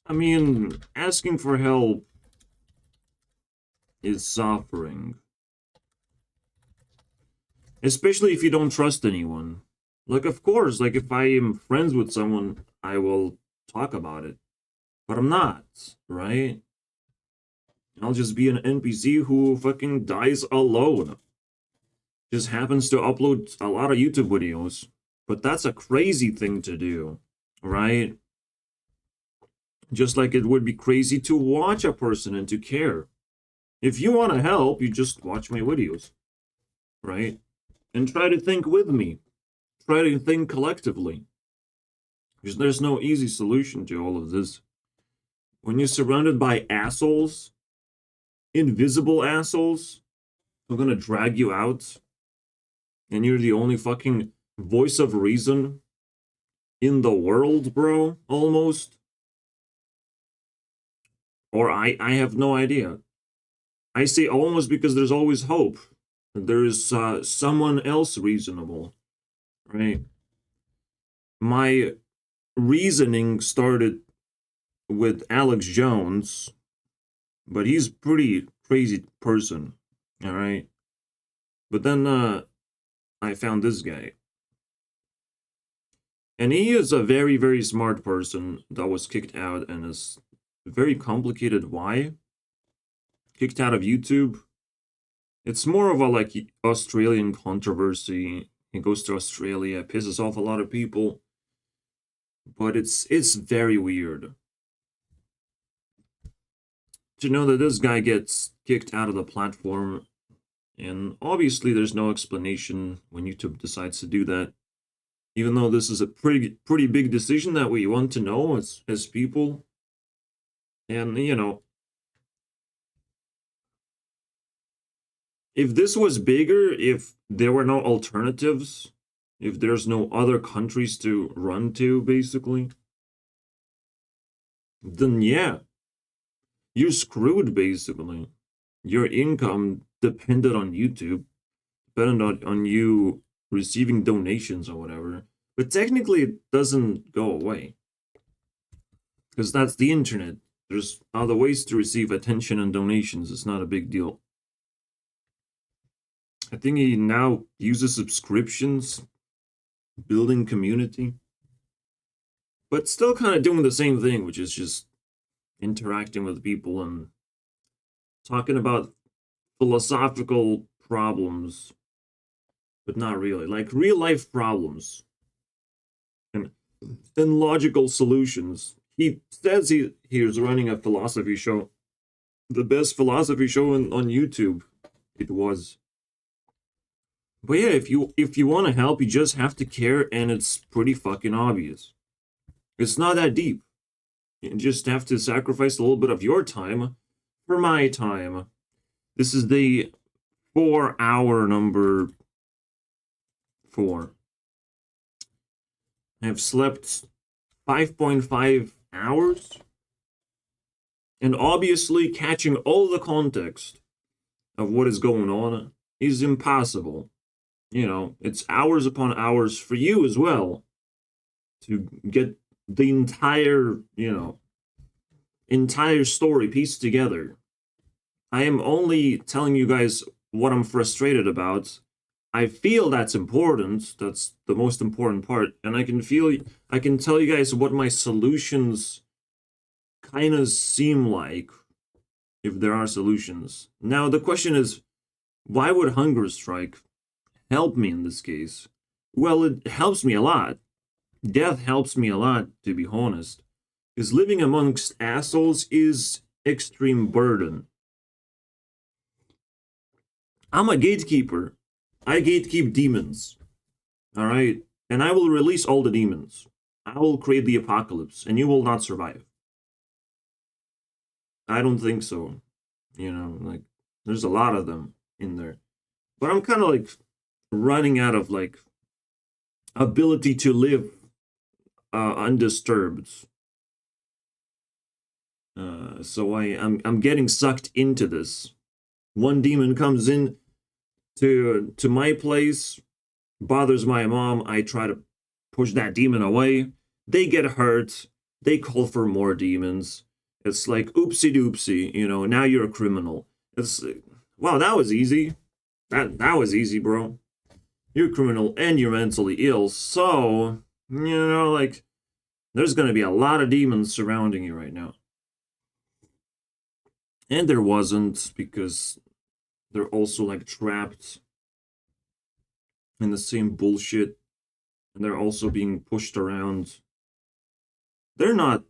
I mean, asking for help is suffering. Especially if you don't trust anyone. Like, of course, like if I am friends with someone, I will talk about it. But I'm not, right? I'll just be an NPC who fucking dies alone. Just happens to upload a lot of YouTube videos. But that's a crazy thing to do, right? Just like it would be crazy to watch a person and to care. If you want to help, you just watch my videos, right? And try to think with me. Try to think collectively. Because there's no easy solution to all of this. When you're surrounded by assholes, invisible assholes, who are gonna drag you out, and you're the only fucking voice of reason in the world, bro, almost. Or I have no idea. I say almost because there's always hope. There's someone else reasonable, right? My reasoning started with Alex Jones, but he's pretty crazy person, all right? But then I found this guy. And he is a very, very smart person that was kicked out and is very complicated why. Kicked out of YouTube. It's more of a like Australian controversy. He goes to Australia, pisses off a lot of people. But it's very weird to know that this guy gets kicked out of the platform, and obviously there's no explanation when YouTube decides to do that. Even though this is a pretty big decision that we want to know as people. And you know, if this was bigger, if there were no alternatives, if there's no other countries to run to, basically, then yeah, you're screwed, basically. Your income depended on YouTube, depended on you receiving donations or whatever. But technically, it doesn't go away. Because that's the internet. There's other ways to receive attention and donations. It's not a big deal. I think he now uses subscriptions, building community, but still kind of doing the same thing, which is just interacting with people and talking about philosophical problems, but not really, like real life problems and logical solutions. He says he's running a philosophy show, the best philosophy show on YouTube. It was. But yeah, if you want to help, you just have to care, and it's pretty fucking obvious. It's not that deep. You just have to sacrifice a little bit of your time for my time. This is the 4-hour number 4. I have slept 5.5 hours, and obviously catching all the context of what is going on is impossible. You know, it's hours upon hours for you as well to get the entire story pieced together. I am only telling you guys what I'm frustrated about. I feel that's important. That's the most important part. And I can tell you guys what my solutions kind of seem like, if there are solutions. Now, the question is, why would hunger strike help me in this case? Well, it helps me a lot. Death helps me a lot, to be honest. Because living amongst assholes is extreme burden. I'm a gatekeeper. I gatekeep demons. Alright? And I will release all the demons. I will create the apocalypse, and you will not survive. I don't think so. You know, like, there's a lot of them in there. But I'm kind of like running out of like ability to live undisturbed. So I'm getting sucked into this. One demon comes in to my place, bothers my mom. I try to push that demon away. They get hurt. they call for more demons. It's like oopsie doopsie, you know, now you're a criminal. It's wow, that was easy. That was easy, bro. You're a criminal and you're mentally ill, so you know, like there's gonna be a lot of demons surrounding you right now. And there wasn't, because they're also like trapped in the same bullshit, and they're also being pushed around. They're not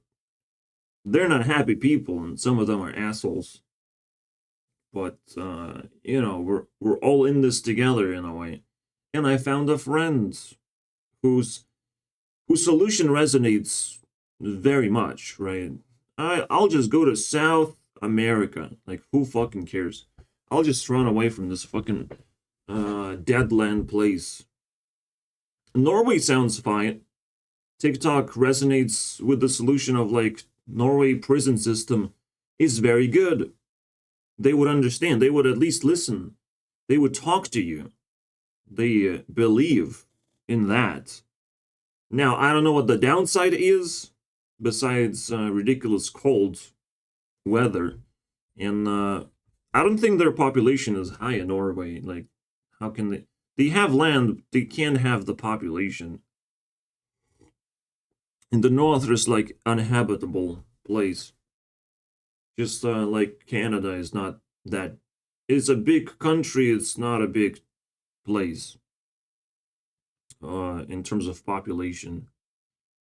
they're not happy people, and some of them are assholes. But you know, we're all in this together in a way. And I found a friend whose solution resonates very much, right? I'll just go to South America. Like, who fucking cares? I'll just run away from this fucking deadland place. Norway sounds fine. TikTok resonates with the solution of like Norway prison system is very good. They would understand. They would at least listen. They would talk to you. They believe in that. Now, I don't know what the downside is, besides ridiculous cold weather. And I don't think their population is high in Norway. Like, how can they? They have land, they can't have the population. In the north, there's like uninhabitable place. Just like Canada is not that. It's a big country, it's not a big place in terms of population.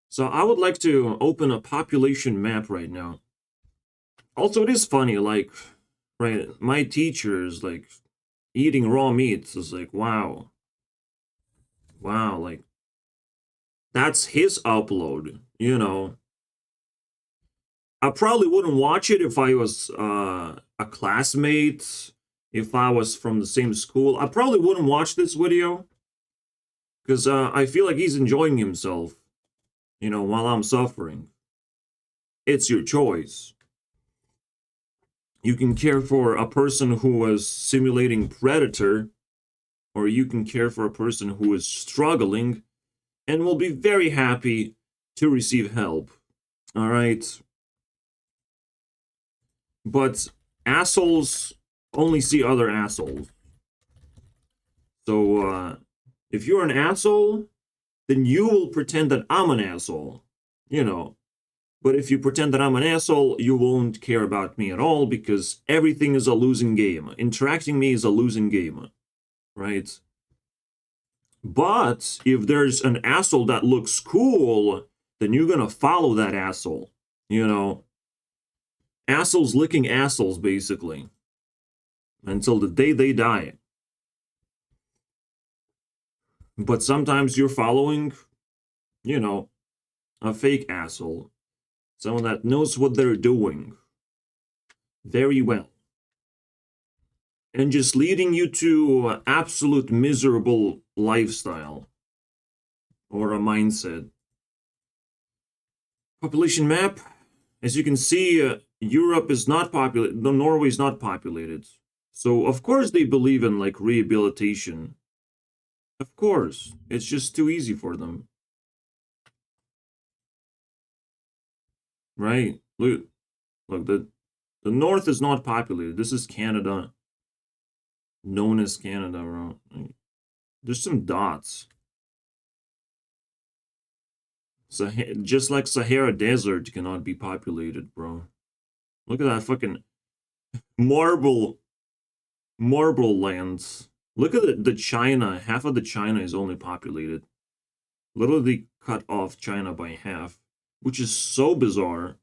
So I would like to open a population map right now. Also, it is funny, like, right, my teachers, like, eating raw meat is like, wow. Wow, like, that's his upload, you know. I probably wouldn't watch it if I was a classmate, if I was from the same school. I probably wouldn't watch this video, because I feel like he's enjoying himself, you know, while I'm suffering. It's your choice. You can care for a person who was simulating predator, or you can care for a person who is struggling and will be very happy to receive help. All right. But assholes only see other assholes. So if you're an asshole, then you will pretend that I'm an asshole, you know. But if you pretend that I'm an asshole, you won't care about me at all, because everything is a losing game. Interacting me is a losing game, right? But if there's an asshole that looks cool, then you're gonna follow that asshole, you know. Assholes licking assholes, basically, until the day they die. But sometimes you're following, you know, a fake asshole. Someone that knows what they're doing very well. And just leading you to absolute miserable lifestyle. Or a mindset. Population map. As you can see, Europe is not populated. Norway is not populated. So, of course, they believe in, like, rehabilitation. Of course. It's just too easy for them. Right? Look, the north is not populated. This is Canada. Known as Canada, bro. There's some dots. Just like Sahara Desert cannot be populated, bro. Look at that fucking marble lands. Look at the China. Half of the China is only populated. Literally cut off China by half, which is so bizarre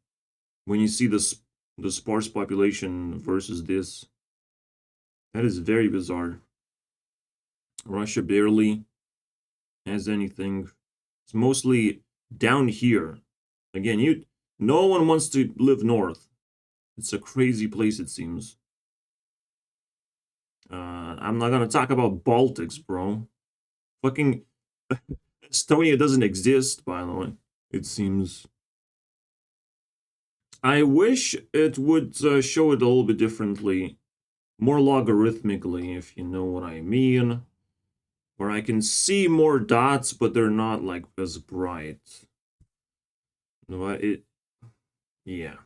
when you see the sparse population versus this. That is very bizarre. Russia barely has anything. It's mostly down here. Again, no one wants to live north. It's a crazy place, it seems. I'm not gonna talk about Baltics, bro. Fucking Estonia doesn't exist, by the way, it seems. I wish it would show it a little bit differently. More logarithmically, if you know what I mean. Where I can see more dots, but they're not, like, as bright. No, Yeah.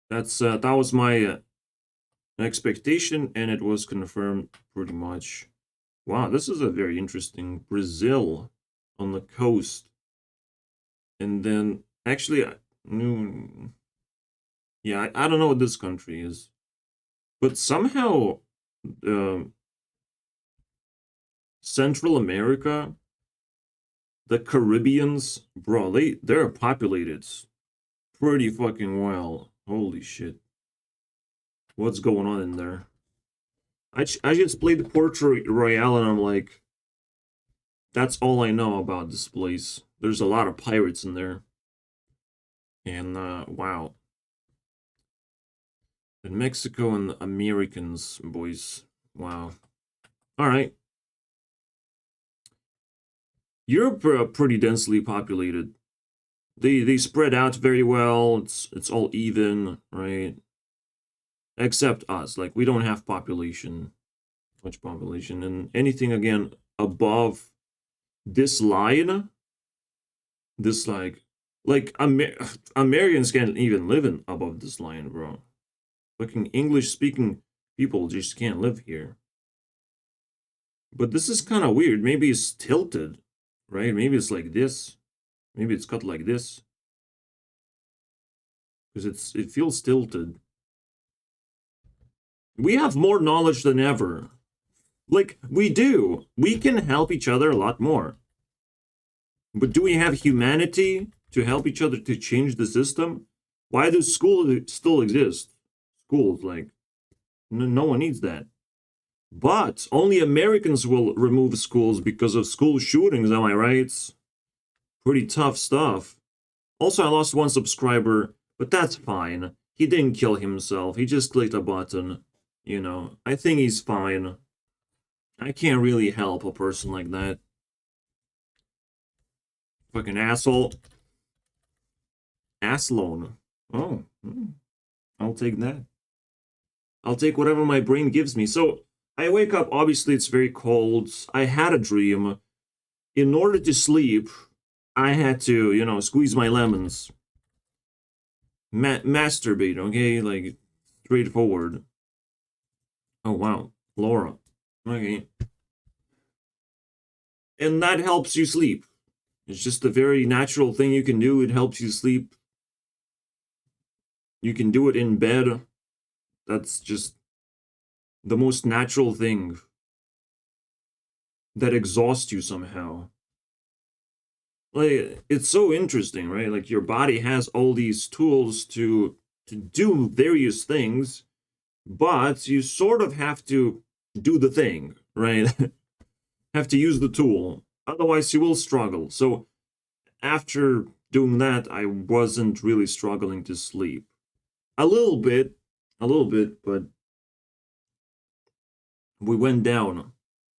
That was my expectation, and it was confirmed pretty much. Wow, this is a very interesting Brazil on the coast, and then actually, yeah, I don't know what this country is, but somehow, um, Central America, the Caribbeans, bro, they're populated pretty fucking well. Holy shit, what's going on in there? I just played Port Royale, and I'm like, that's all I know about this place. There's a lot of pirates in there. And wow. And Mexico and the Americans, boys. Wow. All right. Europe pretty densely populated. They spread out very well. It's all even, right? Except us. Like we don't have much population, and anything again above this line, this like Americans can't even live in above this line, bro. Fucking English speaking people just can't live here. But this is kind of weird. Maybe it's tilted, right? Maybe it's like this. Maybe it's cut like this. Because it feels tilted. We have more knowledge than ever. Like, we do. We can help each other a lot more. But do we have humanity to help each other to change the system? Why does school still exist? Schools, like, no one needs that. But only Americans will remove schools because of school shootings, am I right? Pretty tough stuff. Also, I lost one subscriber, but that's fine. He didn't kill himself. He just clicked a button. You know, I think he's fine. I can't really help a person like that. Fucking asshole. Asslone. Oh, I'll take that. I'll take whatever my brain gives me. So, I wake up, obviously it's very cold. I had a dream. In order to sleep, I had to, you know, squeeze my lemons. Masturbate, okay? Like, straightforward. Oh, wow. Laura. Okay. And that helps you sleep. It's just a very natural thing you can do. It helps you sleep. You can do it in bed. That's just the most natural thing that exhausts you somehow. Like, it's so interesting, right? Like, your body has all these tools to do various things, but you sort of have to do the thing, right? Have to use the tool. Otherwise, you will struggle. So, after doing that, I wasn't really struggling to sleep. A little bit, but we went down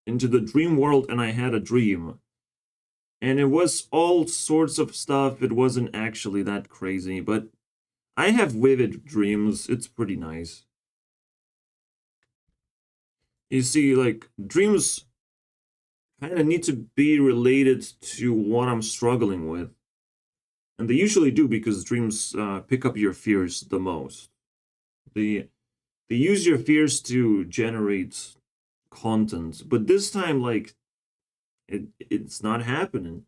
into the dream world and I had a dream. And it was all sorts of stuff. It wasn't actually that crazy, but I have vivid dreams. It's pretty nice. You see, like, dreams kind of need to be related to what I'm struggling with. And they usually do because dreams pick up your fears the most. They, they use your fears to generate content. But this time, like, it's not happening.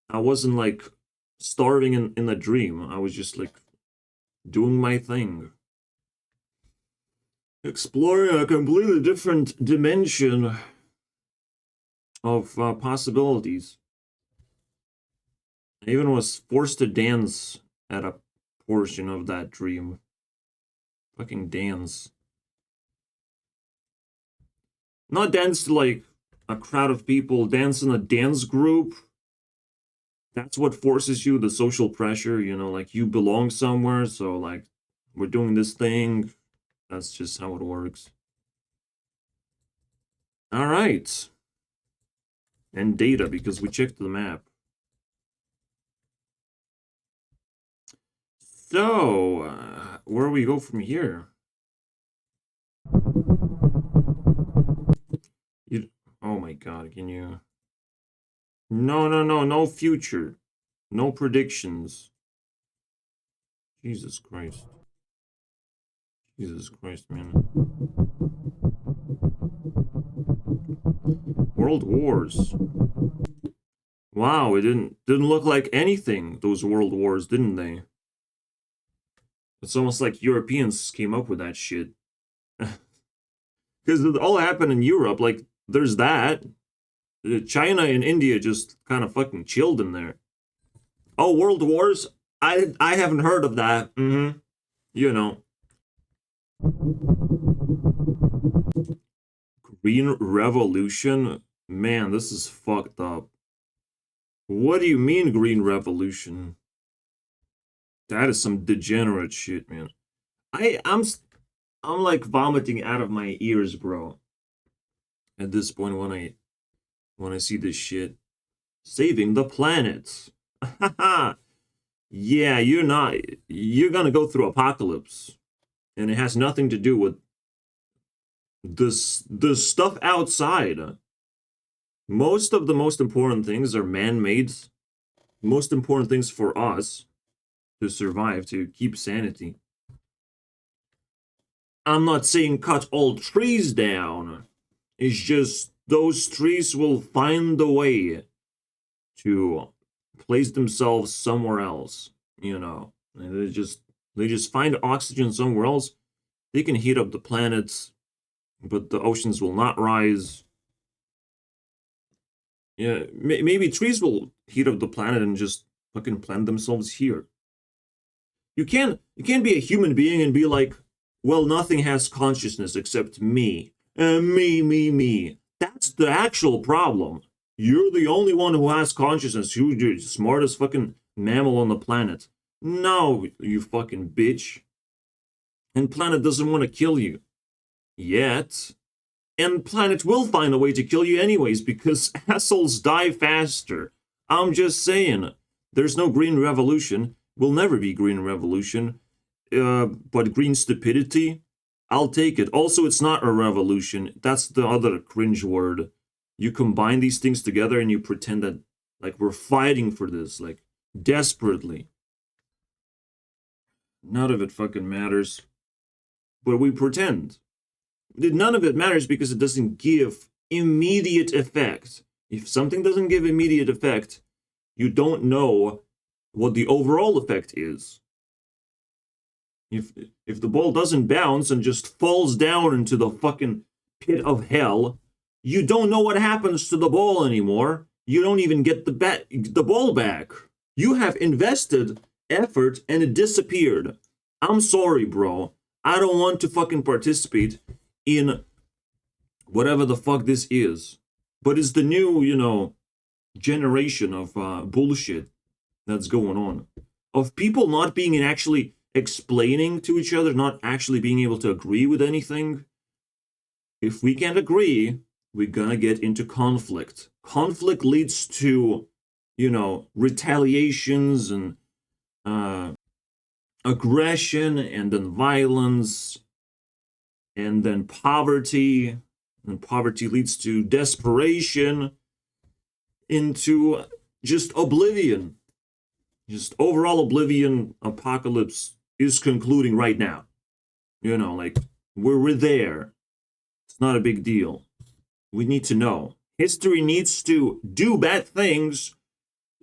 I wasn't, like, starving in a dream. I was just, like, doing my thing. Exploring a completely different dimension of possibilities. I even was forced to dance at a portion of that dream. Fucking dance. Not dance to like a crowd of people, dance in a dance group. That's what forces you, the social pressure, you know, like you belong somewhere, so like we're doing this thing. That's just how it works. All right. And data, because we checked the map. So, where do we go from here? You, oh my god, can you... No, no future. No predictions. Jesus Christ. Jesus Christ, man. World Wars. Wow, it didn't look like anything, those world wars, didn't they? It's almost like Europeans came up with that shit. Because it all happened in Europe, like, there's that. China and India just kind of fucking chilled in there. Oh, world wars? I haven't heard of that. Mm-hmm. You know. Green Revolution? Man, this is fucked up. What do you mean, Green Revolution? That is some degenerate shit, man. I'm like vomiting out of my ears, bro. At this point, when I see this shit, saving the planet. Yeah, you're gonna go through apocalypse, and it has nothing to do with the stuff outside. Most of the most important things are man-made. Most important things for us to survive, to keep sanity. I'm not saying cut all trees down. It's just those trees will find a way to place themselves somewhere else, you know. And they just find oxygen somewhere else. They can heat up the planets, but the oceans will not rise. Yeah, maybe trees will heat up the planet and just fucking plant themselves here. You can't be a human being and be like, well, nothing has consciousness except me. Me. That's the actual problem. You're the only one who has consciousness. You're the smartest fucking mammal on the planet. No, you fucking bitch. And planet doesn't want to kill you. Yet. And planet will find a way to kill you anyways, because assholes die faster. I'm just saying. There's no green revolution. Will never be green revolution. But green stupidity, I'll take it. Also, it's not a revolution. That's the other cringe word. You combine these things together and you pretend that, like, we're fighting for this, like, desperately. None of it fucking matters. But we pretend. None of it matters because it doesn't give immediate effect. If something doesn't give immediate effect, you don't know what the overall effect is. If the ball doesn't bounce and just falls down into the fucking pit of hell, you don't know what happens to the ball anymore. You don't even get the ball back. You have invested effort and it disappeared. I'm sorry, bro. I don't want to fucking participate in whatever the fuck this is. But it's the new, you know, generation of bullshit that's going on. Of people not being actually explaining to each other, not actually being able to agree with anything. If we can't agree, we're gonna get into conflict. Conflict leads to, you know, retaliations and aggression, and then violence, and then poverty. And poverty leads to desperation, into just oblivion. Just overall oblivion. Apocalypse is concluding right now. You know, like, we're there. It's not a big deal. We need to know. History needs to do bad things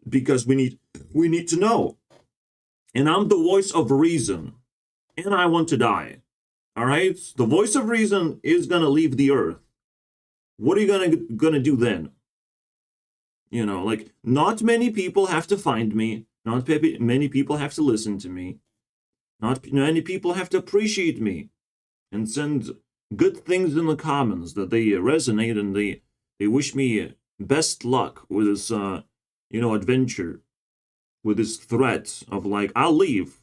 because we need to know. And I'm the voice of reason. And I want to die. Alright? The voice of reason is gonna leave the earth. What are you gonna do then? You know, like, not many people have to find me. Not many people have to listen to me. Not many people have to appreciate me and send good things in the comments that they resonate and they wish me best luck with this, you know, adventure, with this threat of, like, I'll leave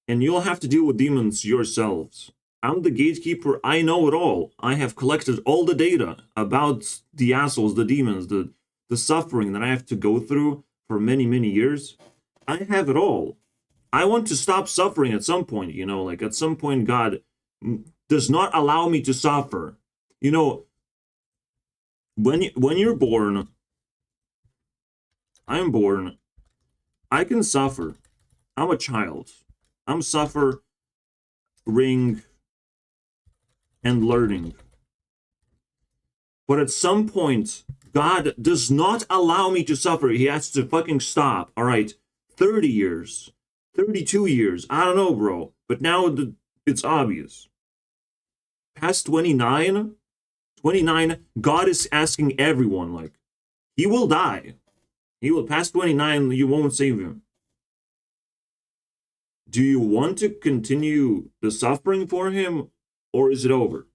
and you'll have to deal with demons yourselves. I'm the gatekeeper. I know it all. I have collected all the data about the assholes, the demons, the suffering that I have to go through for many, many years. I have it all. I want to stop suffering at some point, you know, like, at some point God does not allow me to suffer. You know, when you're born, I'm born, I can suffer. I'm a child. I'm suffering and learning. But at some point, God does not allow me to suffer. He has to fucking stop. All right, 30 years, 32 years. I don't know, bro. But now it's obvious. Past 29, God is asking everyone, like, he will die. He will, past 29, you won't save him. Do you want to continue the suffering for him, or is it over?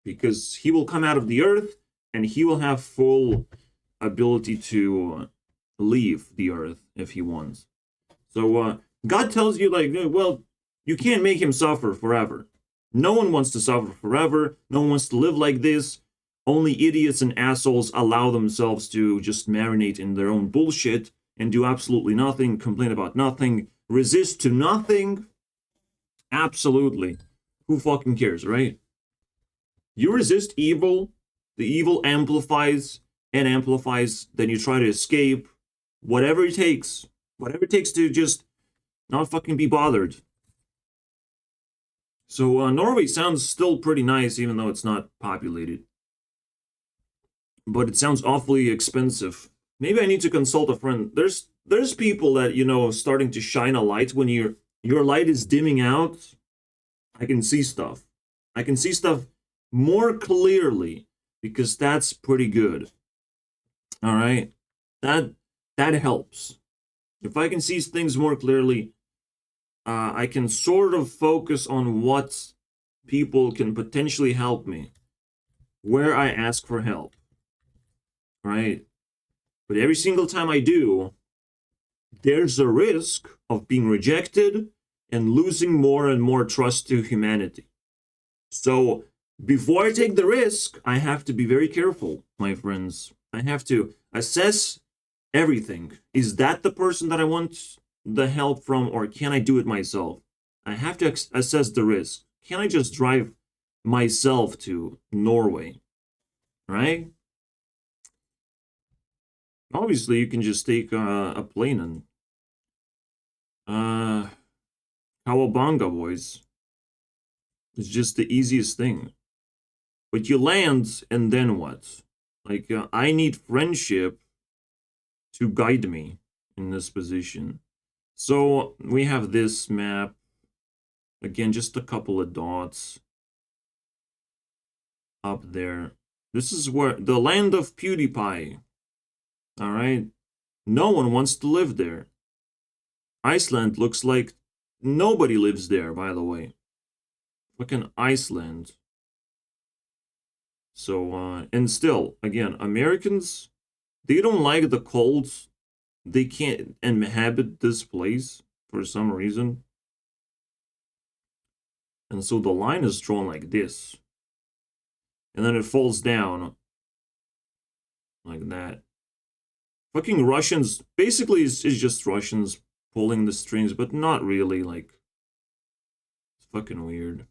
Because he will come out of the earth and he will have full ability to leave the earth if he wants. So God tells you, like, well, you can't make him suffer forever. No one wants to suffer forever. No one wants to live like this. Only idiots and assholes allow themselves to just marinate in their own bullshit and do absolutely nothing, complain about nothing, resist to nothing. Absolutely. Who fucking cares, right? You resist evil, the evil amplifies and amplifies, then you try to escape, whatever it takes to just not fucking be bothered. So Norway sounds still pretty nice, even though it's not populated. But it sounds awfully expensive. Maybe I need to consult a friend. There's people that, you know, starting to shine a light when your light is dimming out. I can see stuff. I can see stuff more clearly, because that's pretty good. All right, that helps. If I can see things more clearly, I can sort of focus on what people can potentially help me, where I ask for help. Right? But every single time I do, there's a risk of being rejected and losing more and more trust to humanity. So before I take the risk, I have to be very careful, my friends. I have to assess everything. Is that the person that I want the help from, or can I do it myself? I have to assess the risk. Can I just drive myself to Norway? Right? Obviously, you can just take a plane and Cowabunga, boys. It's just the easiest thing. But you land, and then what? Like, I need friendship to guide me in this position. So we have this map. Again, just a couple of dots up there. This is where the land of PewDiePie. All right. No one wants to live there. Iceland looks like nobody lives there, by the way. Fucking Iceland. So, and still, again, Americans, they don't like the cold. They can't inhabit this place for some reason. And so the line is drawn like this. And then it falls down like that. Fucking Russians, basically it's just Russians pulling the strings, but not really, like, it's fucking weird.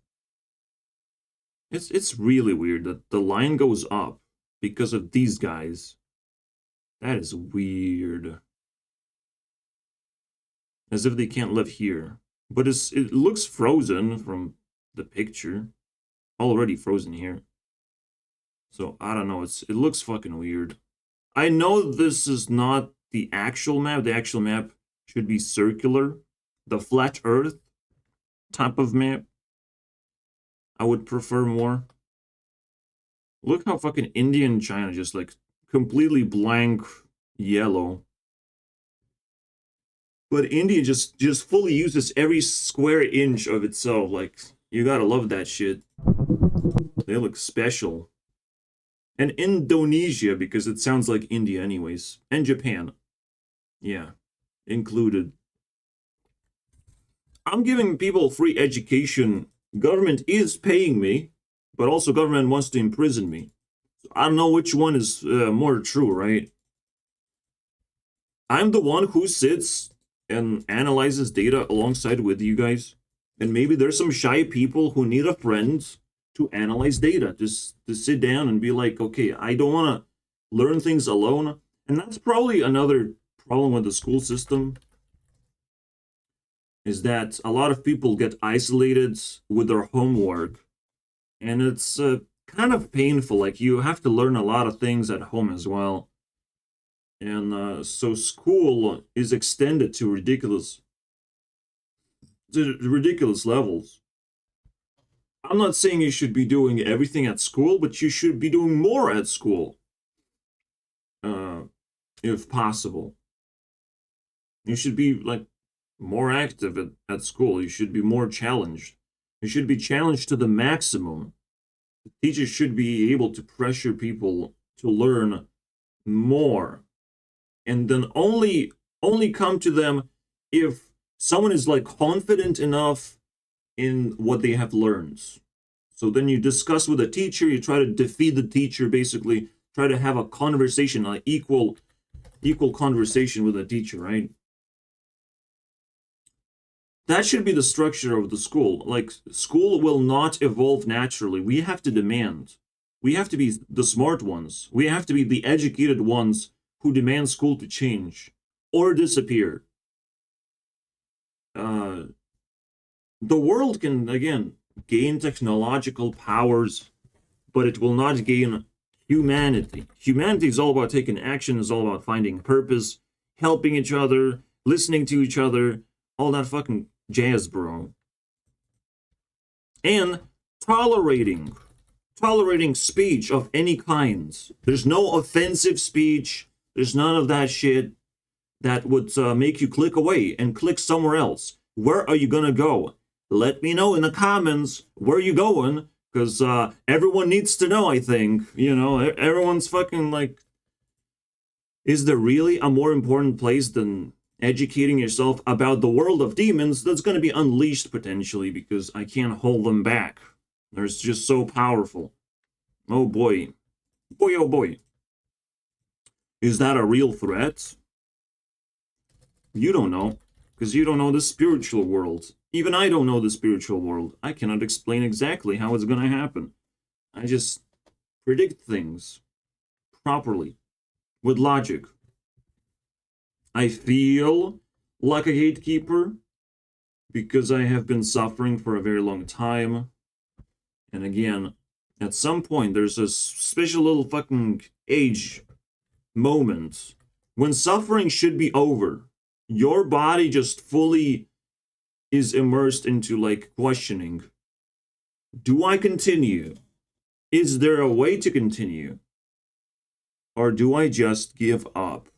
It's really weird that the line goes up because of these guys. That is weird. As if they can't live here. But it looks frozen from the picture. Already frozen here. So, I don't know, it looks fucking weird. I know this is not the actual map. The actual map should be circular. The flat earth type of map I would prefer more. Look how fucking India and China just like completely blank yellow. But India just fully uses every square inch of itself. Like, you gotta love that shit. They look special. And Indonesia, because it sounds like India anyways. And Japan. Yeah, included. I'm giving people free education. Government is paying me, but also government wants to imprison me. I don't know which one is more true, right? I'm the one who sits and analyzes data alongside with you guys. And maybe there's some shy people who need a friend to analyze data. Just to sit down and be like, okay, I don't want to learn things alone. And that's probably another problem with the school system. is that a lot of people get isolated with their homework, and it's kind of painful. Like you have to learn a lot of things at home as well, and so school is extended to ridiculous levels. I'm not saying you should be doing everything at school, but you should be doing more at school, uh, if possible. You should be like more active at school. You should be more challenged. You should be challenged to the maximum. Teachers should be able to pressure people to learn more, and then only come to them if someone is like confident enough in what they have learned. So then you discuss with the teacher, you try to defeat the teacher, basically try to have a conversation, an equal conversation with the teacher, right? That should be the structure of the school. Like, school will not evolve naturally. We have to demand. We have to be the smart ones. We have to be the educated ones who demand school to change or disappear. The world can, again, gain technological powers, but it will not gain humanity. Humanity is all about taking action, is all about finding purpose, helping each other, listening to each other, all that fucking jazz, bro. And tolerating speech of any kind. There's no offensive speech. There's none of that shit that would make you click away and click somewhere else. Where are you gonna go? Let me know in the comments where you going, because everyone needs to know. I think, you know, everyone's fucking like, is there really a more important place than educating yourself about the world of demons that's going to be unleashed potentially, because I can't hold them back. They're just so powerful. Oh boy. Boy, oh boy. Is that a real threat? You don't know, because you don't know the spiritual world. Even I don't know the spiritual world. I cannot explain exactly how it's going to happen. I just predict things properly, with logic. I feel like a gatekeeper because I have been suffering for a very long time. And again, at some point, there's a special little fucking age moment when suffering should be over. Your body just fully is immersed into like questioning. Do I continue? Is there a way to continue? Or do I just give up?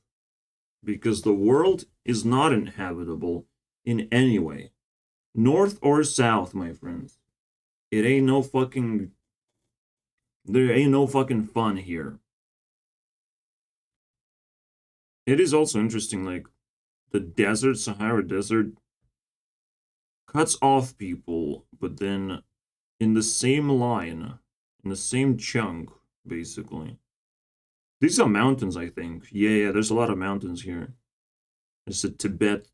Because the world is not inhabitable in any way. North or south, my friends. It ain't no fucking... There ain't no fucking fun here. It is also interesting, like, the desert, Sahara Desert, cuts off people, but then in the same line, in the same chunk, basically. These are mountains, I think. Yeah, there's a lot of mountains here. It's a Tibet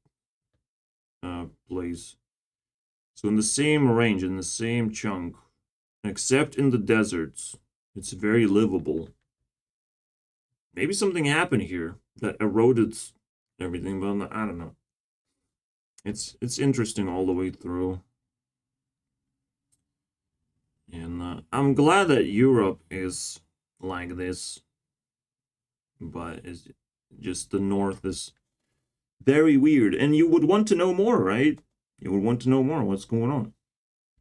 place. So in the same range, in the same chunk, except in the deserts, it's very livable. Maybe something happened here that eroded everything, but I don't know. It's interesting all the way through. And I'm glad that Europe is like this, but it's just the north is very weird. And you would want to know more, right? You would want to know more what's going on.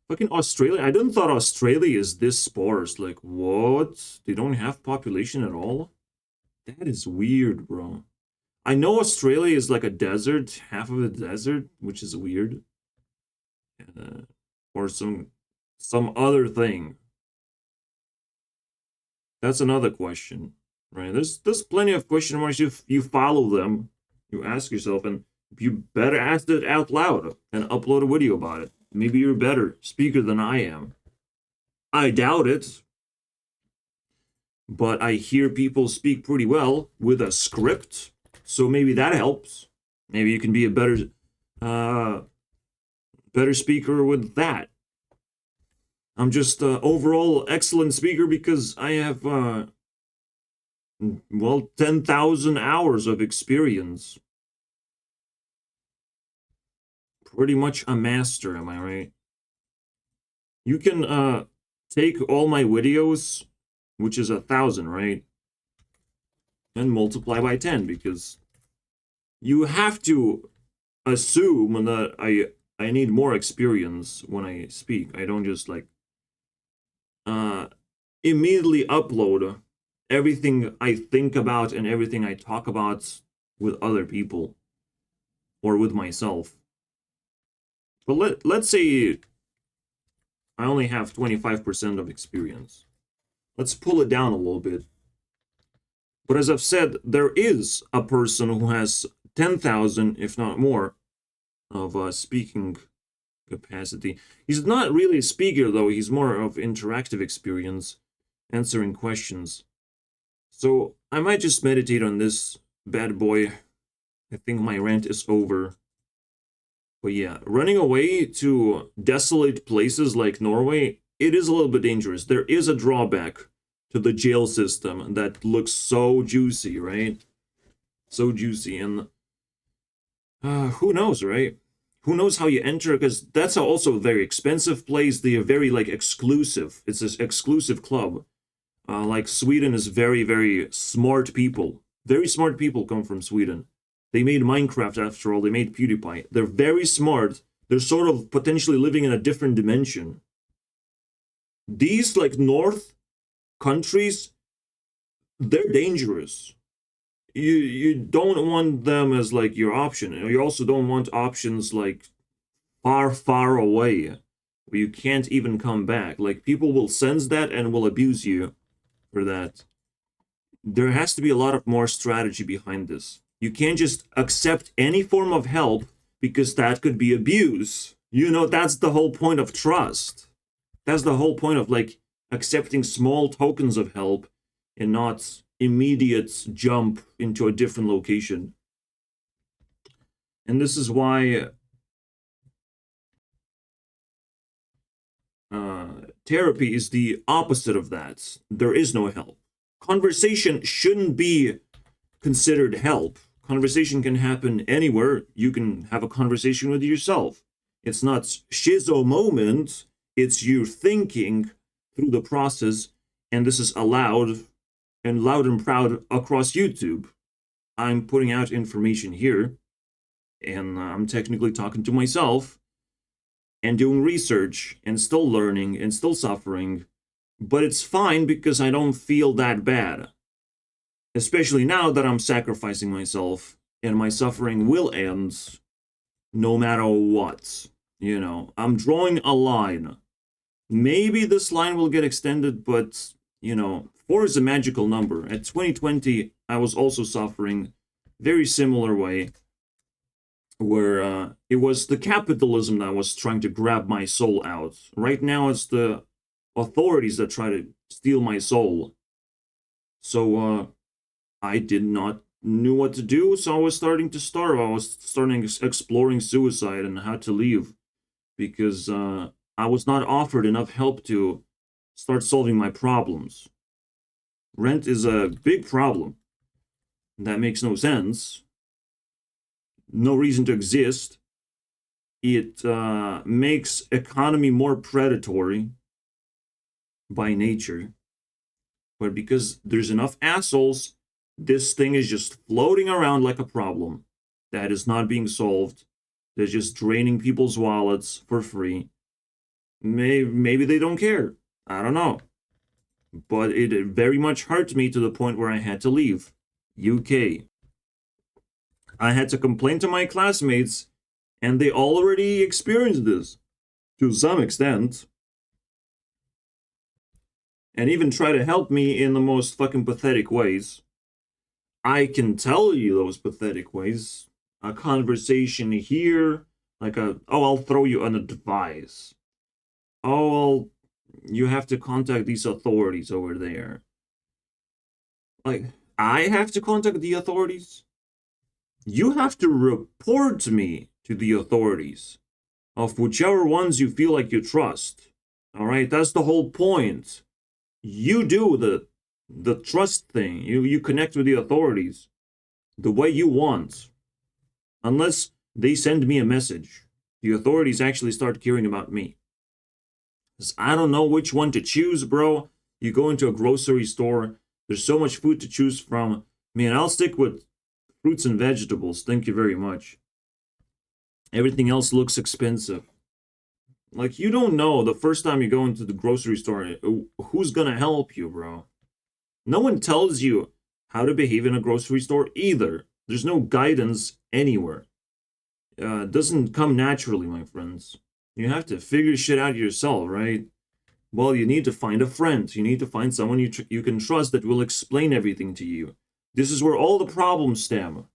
Fucking Australia, I didn't thought Australia is this sparse. Like, what? They don't have population at all? That is weird, bro. I know Australia is like a desert, half of a desert, which is weird. Or some other thing. That's another question, right? There's plenty of question marks. You follow them, you ask yourself, and you better ask it out loud and upload a video about it. Maybe you're a better speaker than I am. I doubt it, but I hear people speak pretty well with a script, so maybe that helps. Maybe you can be a better speaker with that. I'm just overall excellent speaker because I have well, 10,000 hours of experience. pretty much a master, am I right? You can take all my videos, which is 1,000, right? And multiply by 10, because you have to assume that I need more experience when I speak. I don't just like immediately upload everything I think about and everything I talk about with other people or with myself. But let's say I only have 25% of experience. Let's pull it down a little bit. But as I've said, there is a person who has 10,000, if not more, of speaking capacity. He's not really a speaker, though. He's more of interactive experience, answering questions. So I might just meditate on this bad boy. I think my rant is over. But yeah, running away to desolate places like Norway, it is a little bit dangerous. There is a drawback to the jail system that looks so juicy, right? So juicy. And who knows, right? Who knows how you enter? Because that's also a very expensive place. They are very, like, exclusive. It's an exclusive club. Like, Sweden is very, very smart people. Very smart people come from Sweden. They made Minecraft, after all. They made PewDiePie. They're very smart. They're sort of potentially living in a different dimension. These, like, North countries, they're dangerous. You don't want them as, like, your option. You also don't want options, like, far, far away, where you can't even come back. Like, people will sense that and will abuse you for that. There has to be a lot of more strategy behind this. You can't just accept any form of help, because that could be abuse. You know, that's the whole point of trust. That's the whole point of, like, accepting small tokens of help and not immediate jump into a different location. And this is why therapy is the opposite of that. There is no help. Conversation shouldn't be considered help. Conversation can happen anywhere. You can have a conversation with yourself. It's not shizo moment. It's you thinking through the process, and this is allowed and loud and proud across YouTube. I'm putting out information here, and I'm technically talking to myself and doing research and still learning and still suffering, but it's fine because I don't feel that bad. Especially now that I'm sacrificing myself and my suffering will end no matter what. You know, I'm drawing a line. Maybe this line will get extended, but, you know, 4 is a magical number. At 2020, I was also suffering very similar way, where it was the capitalism that was trying to grab my soul out. Right now, it's the authorities that try to steal my soul. So, I did not knew what to do, so I was starting to starve. I was starting exploring suicide and how to leave, because I was not offered enough help to start solving my problems. Rent is a big problem. That makes no sense. No reason to exist. It makes economy more predatory by nature. But because there's enough assholes, this thing is just floating around like a problem that is not being solved. They're just draining people's wallets for free. Maybe they don't care. I don't know. But it very much hurt me to the point where I had to leave UK. I had to complain to my classmates, and they already experienced this to some extent, and even try to help me in the most fucking pathetic ways. I can tell you those pathetic ways. A conversation here, like I'll throw you an advice. You have to contact these authorities over there. Like, I have to contact the authorities? You have to report me to the authorities, of whichever ones you feel like you trust. Alright, that's the whole point. You do the trust thing. You connect with the authorities the way you want. Unless they send me a message. the authorities actually start caring about me. 'Cause I don't know which one to choose, bro. You go into a grocery store, there's so much food to choose from. Man, I'll stick with fruits and vegetables. Thank you very much. Everything else looks expensive. Like, you don't know the first time you go into the grocery store who's gonna help you, bro. No one tells you how to behave in a grocery store either. There's no guidance anywhere. It doesn't come naturally, my friends. You have to figure shit out yourself, right? Well, you need to find a friend. You need to find someone you can trust that will explain everything to you. This is where all the problems stem.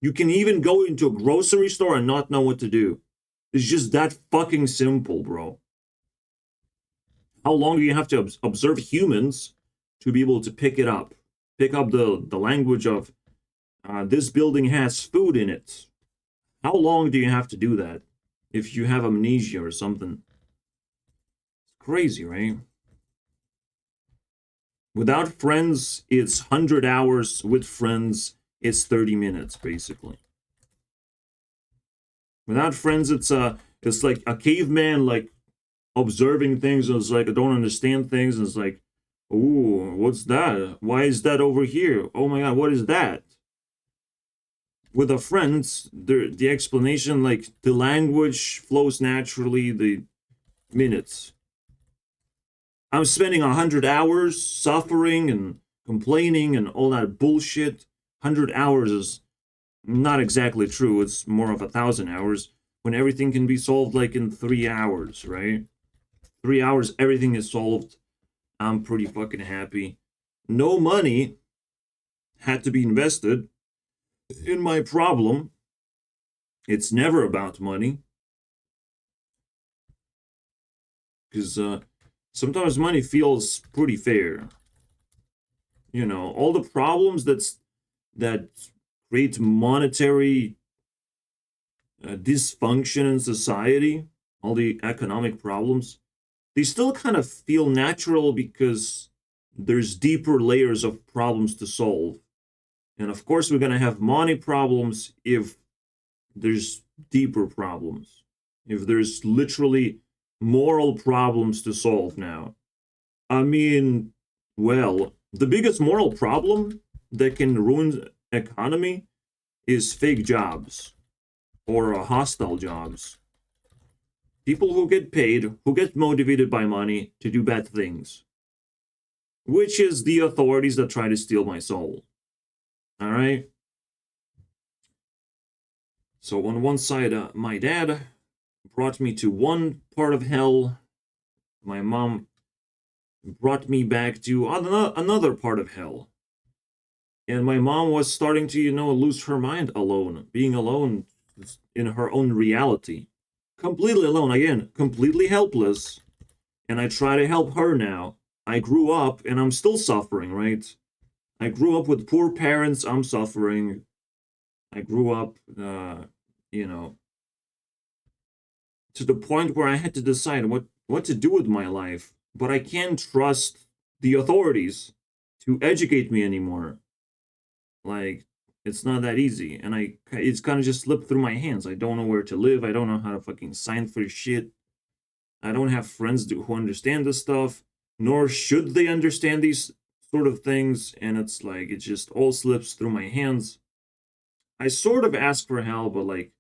You can even go into a grocery store and not know what to do. It's just that fucking simple, bro. How long do you have to observe humans to be able to pick it up? Pick up the language of, this building has food in it. How long do you have to do that if you have amnesia or something? It's crazy, right? Without friends, it's 100 hours. With friends, it's 30 minutes, basically. Without friends, it's like a caveman, like, observing things, and it's like, I don't understand things, and it's like, ooh, what's that? Why is that over here? Oh my god, what is that? With a friend, the explanation, like, the language flows naturally, the minutes. I'm spending 100 hours suffering and complaining and all that bullshit. 100 hours is not exactly true. It's more of 1,000 hours when everything can be solved like in 3 hours, right? 3 hours, everything is solved. I'm pretty fucking happy. No money had to be invested in my problem. It's never about money. Because sometimes money feels pretty fair. You know, all the problems that create monetary dysfunction in society, all the economic problems, they still kind of feel natural because there's deeper layers of problems to solve. And of course, we're going to have money problems if there's deeper problems. If there's literally moral problems to solve now. I mean, well, the biggest moral problem that can ruin economy is fake jobs or hostile jobs. People who get paid, who get motivated by money to do bad things. Which is the authorities that try to steal my soul. All right? So on one side, my dad brought me to one part of hell. My mom brought me back to another part of hell. And my mom was starting to, lose her mind alone. Being alone in her own reality. Completely alone. Again, completely helpless. And I try to help her now. I grew up and I'm still suffering, right? I grew up with poor parents. I'm suffering. I grew up, to the point where I had to decide what to do with my life. But I can't trust the authorities to educate me anymore. Like, it's not that easy. And it's kind of just slipped through my hands. I don't know where to live. I don't know how to fucking sign for shit. I don't have friends who understand this stuff. Nor should they understand these sort of things. And it's like, it just all slips through my hands. I sort of ask for help, but like,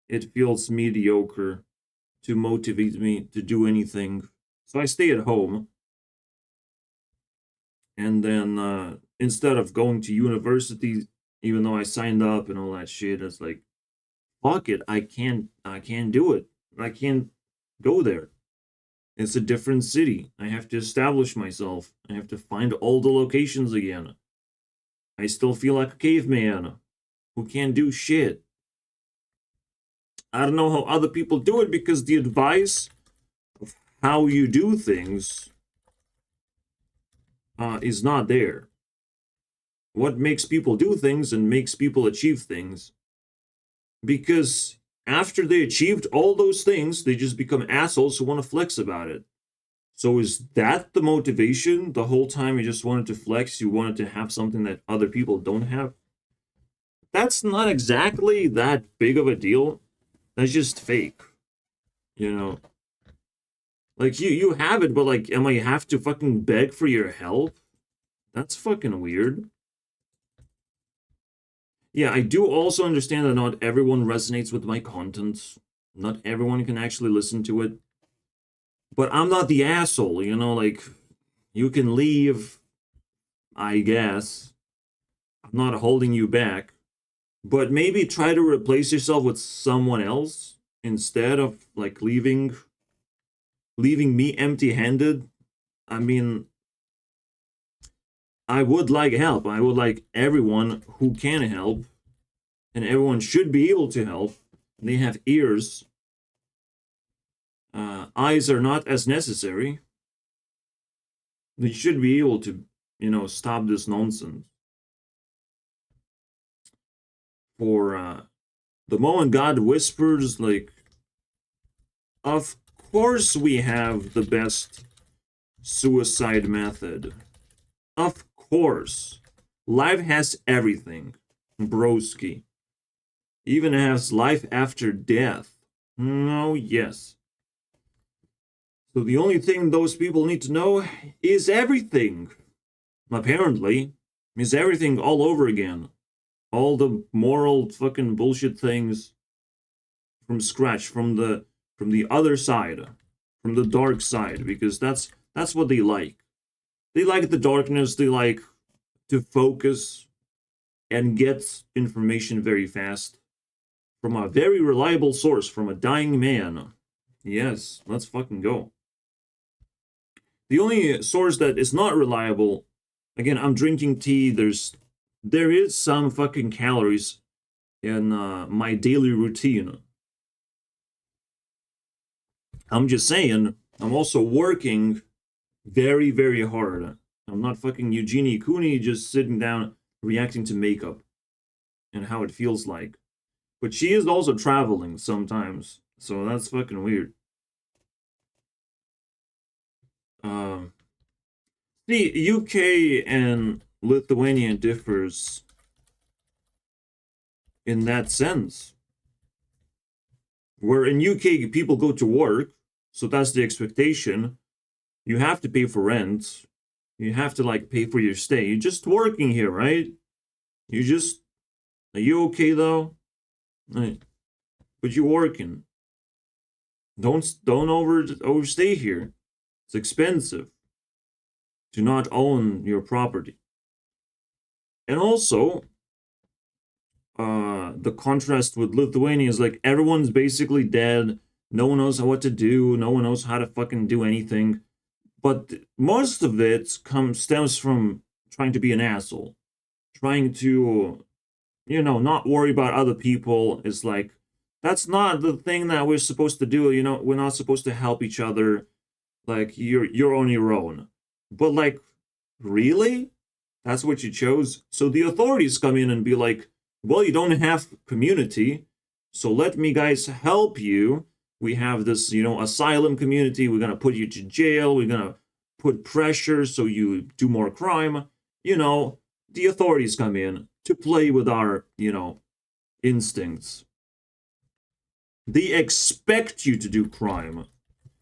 it feels mediocre to motivate me to do anything. So I stay at home. And then instead of going to university, even though I signed up and all that shit, it's like, fuck it, I can't do it. I can't go there. It's a different city. I have to establish myself. I have to find all the locations again. I still feel like a caveman who can't do shit. I don't know how other people do it because the advice of how you do things is not there. What makes people do things and makes people achieve things? Because after they achieved all those things, they just become assholes who want to flex about it. So is that the motivation? The whole time you just wanted to flex, you wanted to have something that other people don't have? That's not exactly that big of a deal. That's just fake. You know, like you have it, but like, am I have to fucking beg for your help? That's fucking weird. Yeah, I do also understand that not everyone resonates with my content. Not everyone can actually listen to it. But I'm not the asshole, you know, like, you can leave, I guess. I'm not holding you back. But maybe try to replace yourself with someone else instead of, like, leaving me empty-handed. I mean, I would like help. I would like everyone who can help, and everyone should be able to help. They have ears. Eyes are not as necessary. They should be able to, you know, stop this nonsense. For the moment God whispers, like, of course we have the best suicide method. Of course. Life has everything, broski. Even has life after death. Oh, yes. So the only thing those people need to know is everything. Apparently. Is everything all over again. All the moral fucking bullshit things from scratch, from the other side, from the dark side, because that's what they like. They like the darkness, they like to focus and get information very fast from a very reliable source, from a dying man. Yes, let's fucking go. The only source that is not reliable, again, I'm drinking tea, there is some fucking calories in my daily routine. I'm just saying, I'm also working very, very hard. I'm not fucking Eugenie Cooney just sitting down reacting to makeup and how it feels like. But she is also traveling sometimes, so that's fucking weird. Um, the UK and Lithuania differs in that sense. Where in UK people go to work, so that's the expectation. You have to pay for rent. You have to like pay for your stay. You're just working here, right? You just Are you okay though? Right. But you're working. Don't overstay here. It's expensive to not own your property. And also, the contrast with Lithuania is like everyone's basically dead. No one knows what to do. No one knows how to fucking do anything. But most of it stems from trying to be an asshole, trying to, you know, not worry about other people. It's like that's not the thing that we're supposed to do. You know, we're not supposed to help each other. Like you're on your own. But like, really? That's what you chose? So the authorities come in and be like, well, you don't have community, so let me guys help you. We have this, you know, asylum community. We're gonna put you to jail. We're gonna put pressure so you do more crime. You know, the authorities come in to play with our, you know, instincts. They expect you to do crime.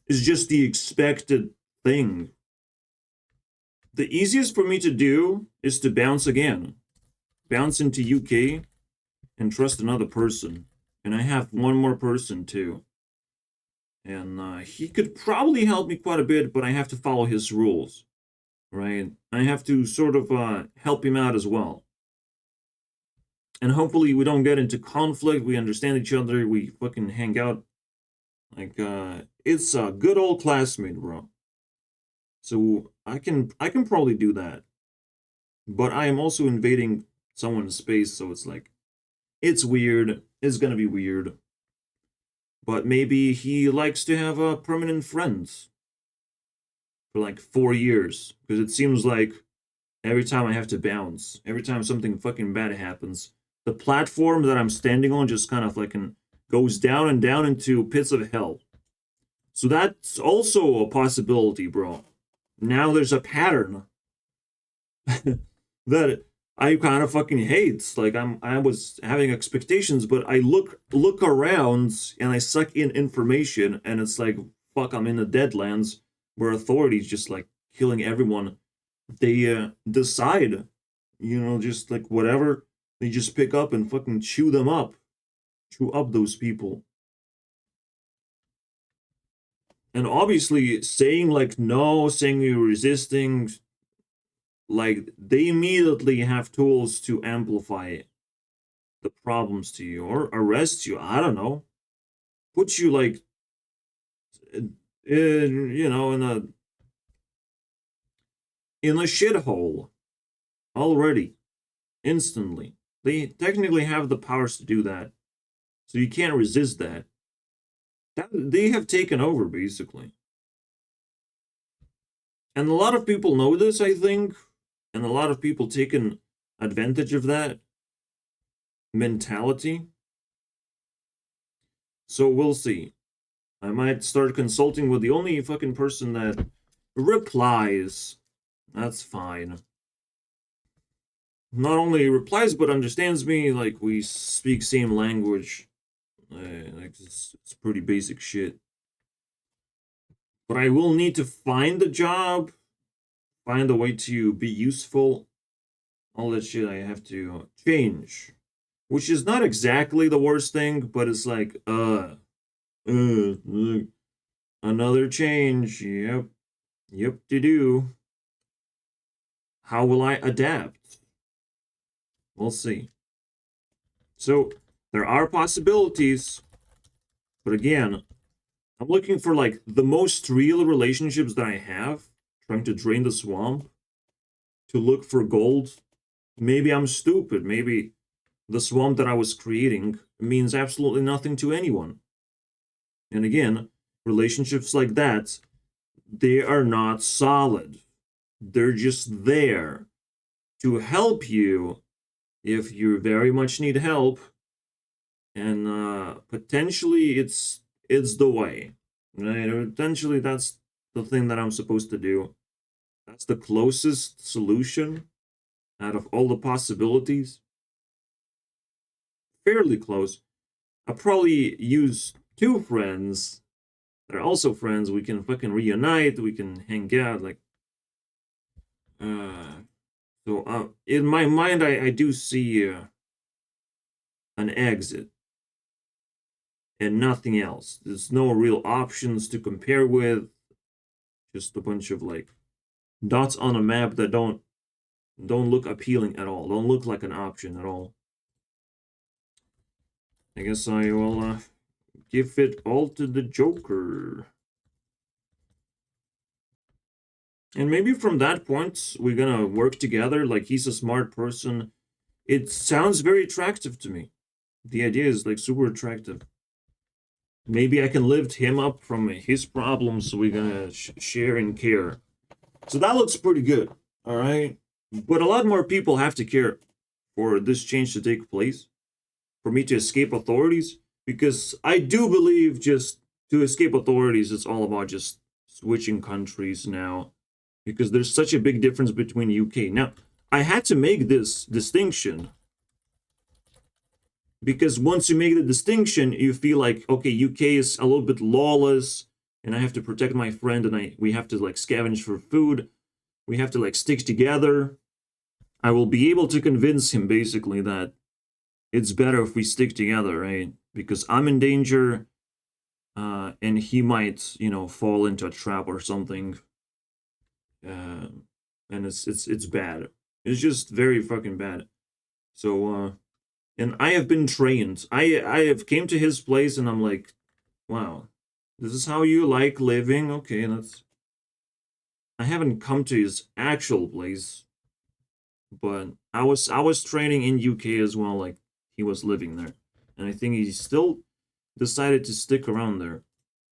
It's just the expected thing. The easiest for me to do is to bounce again. Bounce into UK and trust another person. And I have one more person too. And he could probably help me quite a bit, but I have to follow his rules. Right? I have to sort of help him out as well. And hopefully we don't get into conflict. We understand each other. We fucking hang out. Like, it's a good old classmate, bro. So I can probably do that. But I am also invading someone's space, so it's like, it's weird. It's gonna be weird. But maybe he likes to have permanent friends for like 4 years. Because it seems like every time I have to bounce, every time something fucking bad happens, the platform that I'm standing on just kind of like goes down and down into pits of hell. So that's also a possibility, bro. Now there's a pattern that I kind of fucking hate. Like I was having expectations, but I look around and I suck in information, and it's like fuck. I'm in the Deadlands where authorities just like killing everyone. They decide, just like whatever. They just pick up and fucking chew up those people. And obviously, saying like no, saying you're resisting, like they immediately have tools to amplify the problems to you or arrest you. I don't know, put you like in a shithole already instantly. They technically have the powers to do that, so you can't resist that. They have taken over basically, and a lot of people know this, I think, and a lot of people taken advantage of that mentality. So we'll see. I might start consulting with the only fucking person that replies. That's fine. Not only replies but understands me. Like we speak same language. Like it's pretty basic shit. But I will need to find a job, find a way to be useful. All that shit I have to change, which is not exactly the worst thing, but it's like another change. Yep, to do. How will I adapt? We'll see. So there are possibilities, but again, I'm looking for like the most real relationships that I have, trying to drain the swamp, to look for gold. Maybe I'm stupid. Maybe the swamp that I was creating means absolutely nothing to anyone. And again, relationships like that, they are not solid. They're just there to help you if you very much need help, and potentially it's the way, right? Or potentially that's the thing that I'm supposed to do. That's the closest solution out of all the possibilities. Fairly close. I'll probably use two friends that are also friends. We can fucking reunite. We can hang out. Like, in my mind, I do see an exit and nothing else. There's no real options to compare with. Just a bunch of like dots on a map that don't look appealing at all. Don't look like an option at all. I guess I will give it all to the Joker. And maybe from that point, we're gonna work together. Like, he's a smart person. It sounds very attractive to me. The idea is like super attractive. Maybe I can lift him up from his problems, so we're gonna share and care. So that looks pretty good. All right. But a lot more people have to care for this change to take place, for me to escape authorities, because I do believe just to escape authorities, it's all about just switching countries now, because there's such a big difference between UK. Now, I had to make this distinction because once you make the distinction, you feel like, okay, UK is a little bit lawless, and I have to protect my friend, and we have to like scavenge for food. We have to like stick together. I will be able to convince him basically that it's better if we stick together, right? Because I'm in danger, and he might, fall into a trap or something. And it's bad. It's just very fucking bad. So, and I have been trained. I have came to his place, and I'm like, wow, this is how you like living? Okay, that's. I haven't come to his actual place, but I was training in UK as well. Like, he was living there, and I think he still decided to stick around there.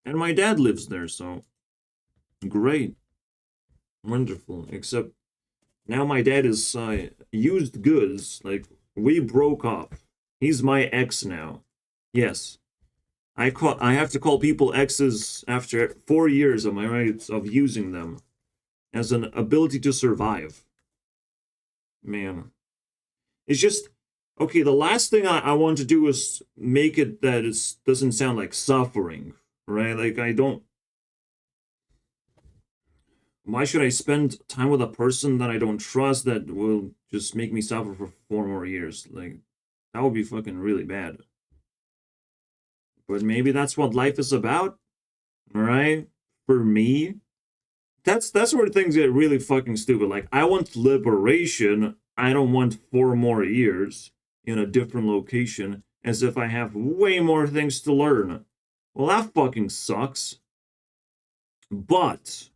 And my dad lives there, so great, wonderful. Except now my dad is used goods. Like, we broke up. He's my ex now. Yes, I have to call people exes after 4 years. Am I right? Of using them as an ability to survive. Man, It's just, okay, the last thing I want to do is make it that it doesn't sound like suffering, right? Like, I don't, why should I spend time with a person that I don't trust that will just make me suffer for 4 more years? Like, that would be fucking really bad. But maybe that's what life is about, all right? For me, that's where things get really fucking stupid. Like, I want liberation. I don't want 4 more years in a different location as if I have way more things to learn. Well, that fucking sucks. But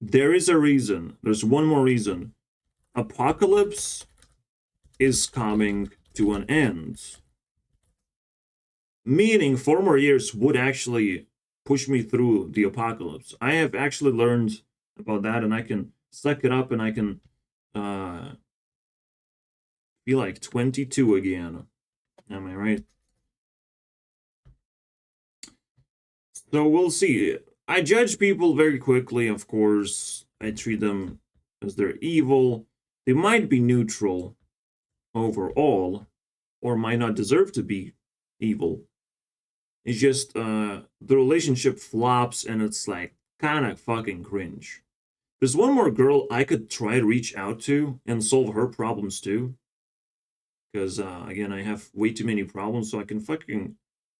there is a reason. There's one more reason. Apocalypse is coming to an end. Meaning 4 more years would actually push me through the apocalypse. I have actually learned about that, and I can suck it up, and I can be like 22 again. Am I right? So we'll see. I judge people very quickly, of course. I treat them as they're evil. They might be neutral overall, or might not deserve to be evil. It's just the relationship flops, and it's like kind of fucking cringe. There's one more girl I could try to reach out to and solve her problems too. Because, again, I have way too many problems, so I can fucking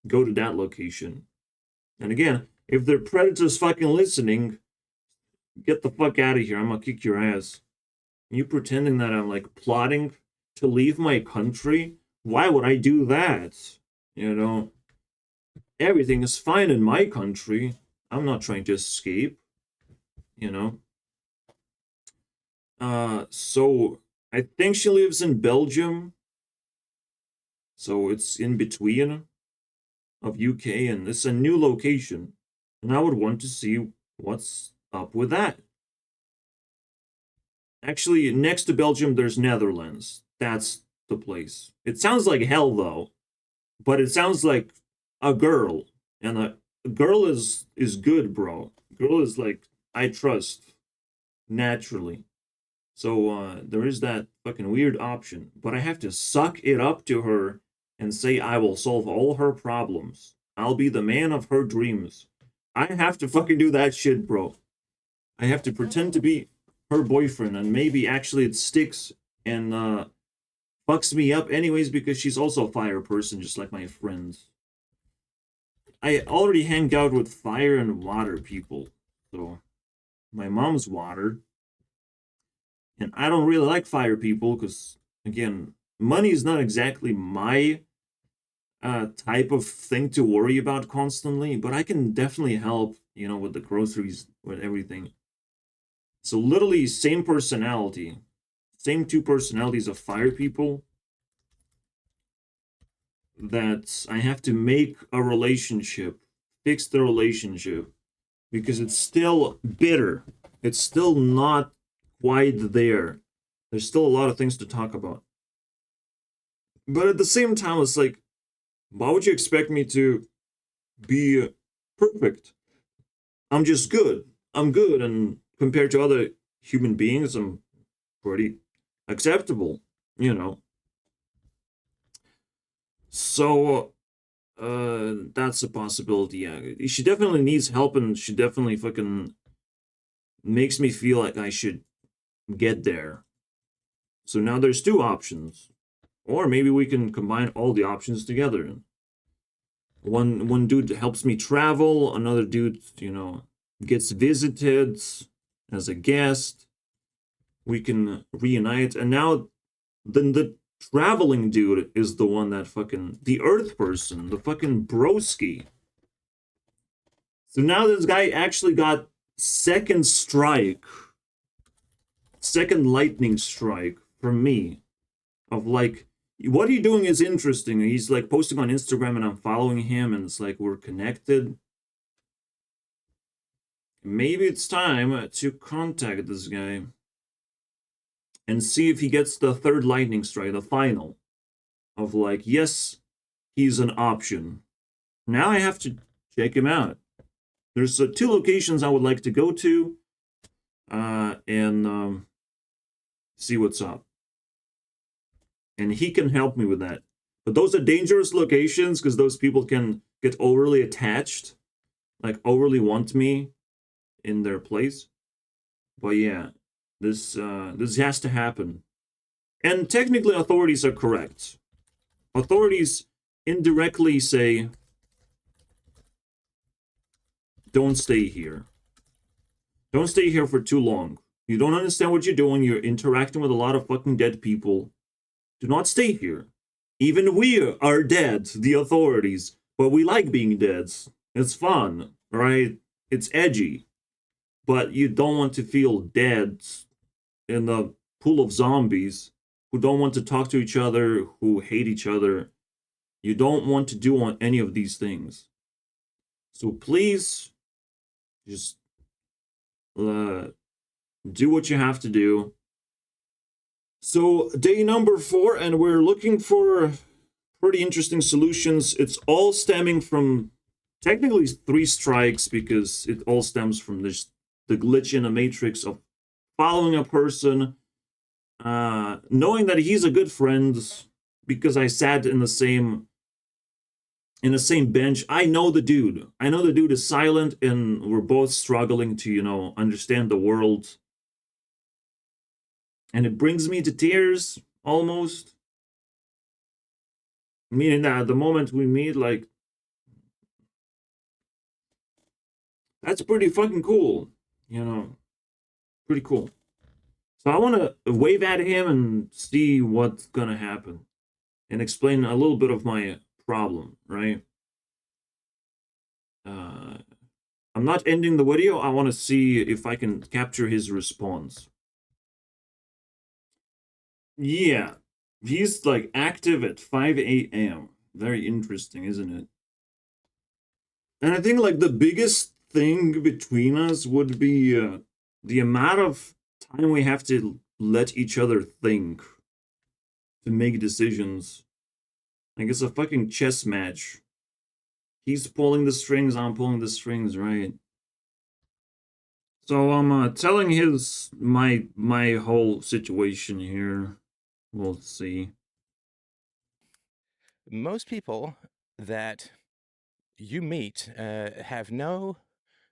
go to that location. And again, if the predators fucking listening, get the fuck out of here. I'm gonna kick your ass. You pretending that I'm like plotting to leave my country? Why would I do that? You know, everything is fine in my country. I'm not trying to escape, you know. So I think she lives in Belgium. So it's in between of UK, and it's a new location. And I would want to see what's up with that. Actually, next to Belgium, there's Netherlands. That's the place. It sounds like hell, though. But it sounds like a girl. And a girl is good, bro. Girl is like, I trust. Naturally. So there is that fucking weird option. But I have to suck it up to her and say I will solve all her problems. I'll be the man of her dreams. I have to fucking do that shit, bro. I have to pretend to be her boyfriend, and maybe actually it sticks and fucks me up anyways, because she's also a fire person, just like my friends. I already hang out with fire and water people. So my mom's water. And I don't really like fire people because, again, money is not exactly my type of thing to worry about constantly, but I can definitely help, with the groceries, with everything. So literally same personality, same two personalities of fire people, that I have to make a relationship, fix the relationship, because it's still bitter. It's still not quite there. There's still a lot of things to talk about. But at the same time, it's like, why would you expect me to be perfect? I'm just good. I'm good, and compared to other human beings, I'm pretty acceptable, you know. So that's a possibility. Yeah, she definitely needs help, and she definitely fucking makes me feel like I should get there. So now there's two options, or maybe we can combine all the options together. One dude helps me travel, another dude, gets visited as a guest. We can reunite, and now then the traveling dude is the one that fucking the Earth person, the fucking broski. So now this guy actually got second lightning strike from me of like, what are you doing is interesting. He's like posting on Instagram and I'm following him, and it's like we're connected. Maybe it's time to contact this guy and see if he gets the third lightning strike, the final. Of like, yes, he's an option. Now I have to check him out. There's two locations I would like to go to and see what's up. and he can help me with that. But those are dangerous locations because those people can get overly attached, like overly want me in their place. But yeah, this has to happen. And technically, authorities are correct. Authorities indirectly say, don't stay here. Don't stay here for too long. You don't understand what you're doing. You're interacting with a lot of fucking dead people. Do not stay here. Even we are dead, the authorities. But we like being dead. It's fun, right? It's edgy. But you don't want to feel dead in the pool of zombies who don't want to talk to each other, who hate each other. You don't want to do any of these things. So please, just do what you have to do. So day number 4, and we're looking for pretty interesting solutions. It's all stemming from technically 3 strikes because it all stems from the glitch in a matrix of following a person, knowing that he's a good friend because I sat in the same bench. I know the dude. I know the dude is silent, and we're both struggling to, understand the world. And it brings me to tears, almost. Meaning that the moment we meet, like, that's pretty fucking cool, Pretty cool. So I want to wave at him and see what's gonna happen. And explain a little bit of my problem, right? I'm not ending the video. I want to see if I can capture his response. Yeah, he's like active at 5 a.m. Very interesting, isn't it? And I think like the biggest thing between us would be the amount of time we have to let each other think to make decisions. Like it's a fucking chess match. He's pulling the strings, I'm pulling the strings, right? So I'm telling my whole situation here. We'll see. Most people that you meet have no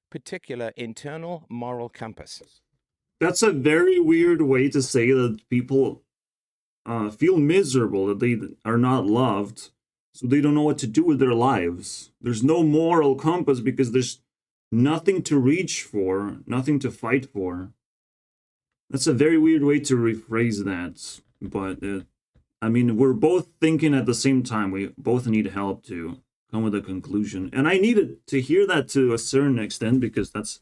particular internal moral compass. That's a very weird way to say that people feel miserable, that they are not loved, so they don't know what to do with their lives. There's no moral compass because there's nothing to reach for, nothing to fight for. That's a very weird way to rephrase that, but I mean, we're both thinking at the same time. We both need help to come with a conclusion. And I needed to hear that to a certain extent because that's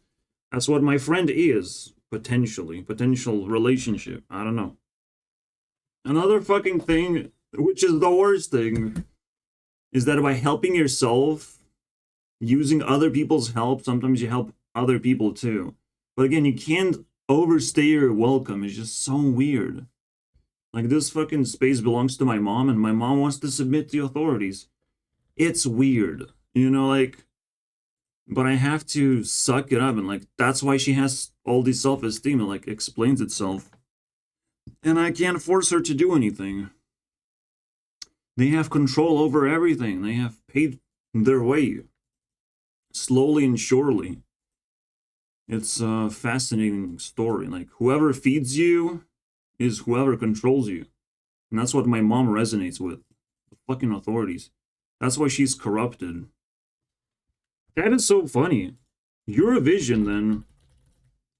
what my friend is, potential relationship. I don't know. Another fucking thing, which is the worst thing, is that by helping yourself, using other people's help, sometimes you help other people too. But again, you can't overstay your welcome. It's just so weird. Like, this fucking space belongs to my mom, and my mom wants to submit to authorities. It's weird, like, but I have to suck it up, and, like, that's why she has all this self-esteem. It, like, explains itself. And I can't force her to do anything. They have control over everything. They have paid their way. Slowly and surely. It's a fascinating story. Like, whoever feeds you is whoever controls you. And that's what my mom resonates with. The fucking authorities. That's why she's corrupted. That is so funny. Eurovision, then,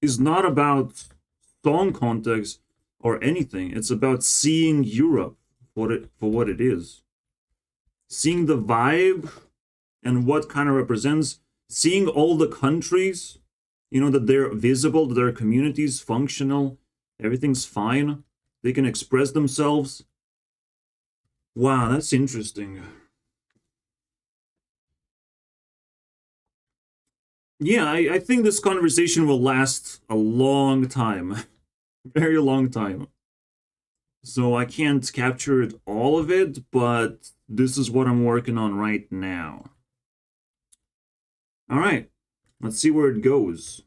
is not about song context or anything. It's about seeing Europe for what it is. Seeing the vibe and what kind of represents. Seeing all the countries, that they're visible, that their communities functional. Everything's fine. They can express themselves. Wow, that's interesting. Yeah, I think this conversation will last a long time. Very long time. So I can't capture it, all of it, but this is what I'm working on right now. Alright, let's see where it goes.